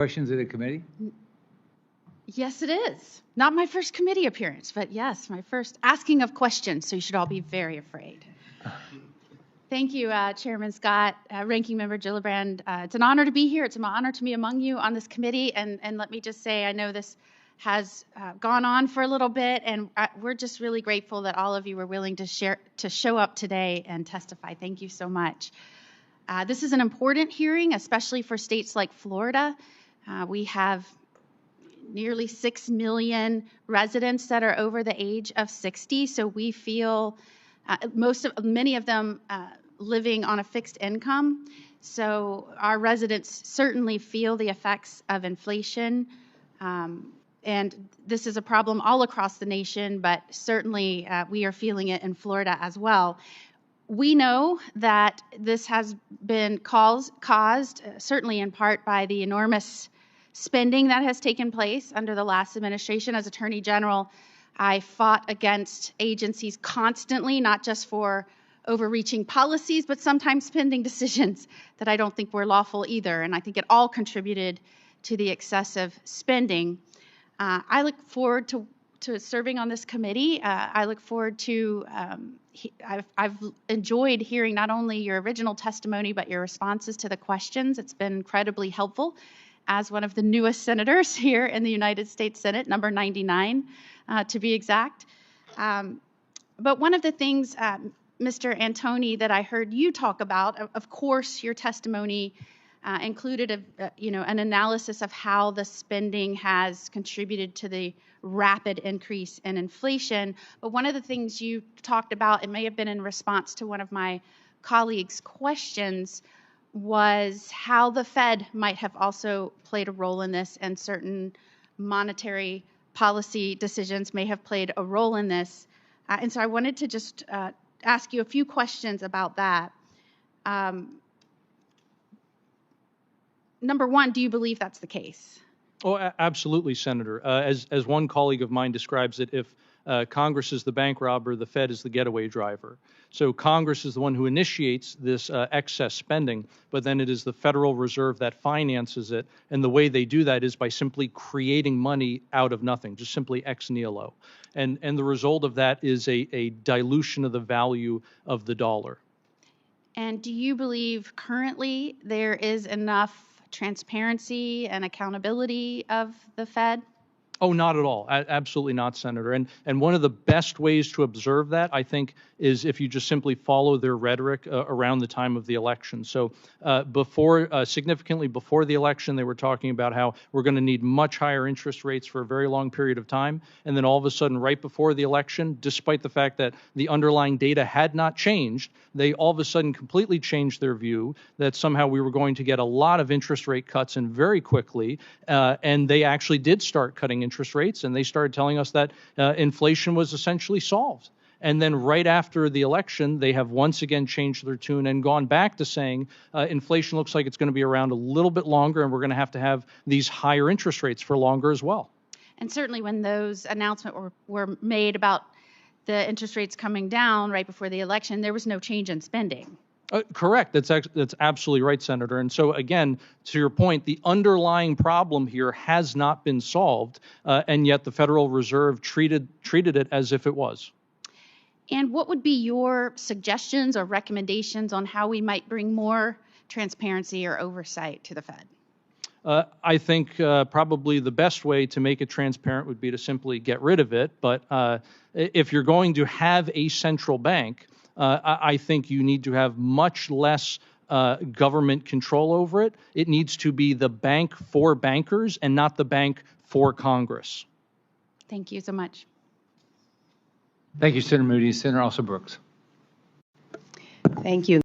Questions of the committee? Yes, it is. Not my first committee appearance, but yes, my first asking of questions, so you should all be very afraid. Thank you, Chairman Scott, Ranking Member Gillibrand. It's an honor to be here. It's an honor to be among you on this committee, and let me just say, I know this has gone on for a little bit, and we're just really grateful that all of you were willing to show up today and testify. Thank you so much. This is an important hearing, especially for states like Florida. We have nearly 6 million residents that are over the age of 60, so we feel many of them living on a fixed income. So our residents certainly feel the effects of inflation, and this is a problem all across the nation, but certainly we are feeling it in Florida as well. We know that this has been caused certainly in part by the enormous spending that has taken place under the last administration. As Attorney General, I fought against agencies constantly, not just for overreaching policies, but sometimes spending decisions that I don't think were lawful either. And I think it all contributed to the excessive spending. I look forward to serving on this committee. I look forward to, I've enjoyed hearing not only your original testimony, but your responses to the questions. It's been incredibly helpful as one of the newest senators here in the United States Senate, number 99 to be exact. But one of the things, Mr. Antoni, that I heard you talk about, of course, your testimony included an analysis of how the spending has contributed to the rapid increase in inflation. But one of the things you talked about, it may have been in response to one of my colleagues' questions, was how the Fed might have also played a role in this, and certain monetary policy decisions may have played a role in this. And so I wanted to just ask you a few questions about that. Number one, do you believe that's the case? Oh, absolutely, Senator. As one colleague of mine describes it, if Congress is the bank robber, the Fed is the getaway driver. So Congress is the one who initiates this excess spending, but then it is the Federal Reserve that finances it. And the way they do that is by simply creating money out of nothing, just simply ex nihilo. And the result of that is a dilution of the value of the dollar. And do you believe currently there is enough transparency and accountability of the Fed? Oh, not at all. Absolutely not, Senator. And one of the best ways to observe that, I think, is if you just simply follow their rhetoric around the time of the election. So significantly before the election, they were talking about how we're going to need much higher interest rates for a very long period of time. And then all of a sudden, right before the election, despite the fact that the underlying data had not changed, they all of a sudden completely changed their view that somehow we were going to get a lot of interest rate cuts and very quickly. And they actually did start cutting interest rates, and they started telling us that inflation was essentially solved. And then right after the election, they have once again changed their tune and gone back to saying inflation looks like it's going to be around a little bit longer, and we're going to have these higher interest rates for longer as well. And certainly when those announcements were made about the interest rates coming down right before the election, there was no change in spending. Correct. That's absolutely right, Senator. And so, again, to your point, the underlying problem here has not been solved, and yet the Federal Reserve treated it as if it was. And what would be your suggestions or recommendations on how we might bring more transparency or oversight to the Fed? I think probably the best way to make it transparent would be to simply get rid of it. But if you're going to have a central bank, I think you need to have much less government control over it. It needs to be the bank for bankers and not the bank for Congress. Thank you so much. Thank you, Senator Moody. Senator Brooks. Thank you.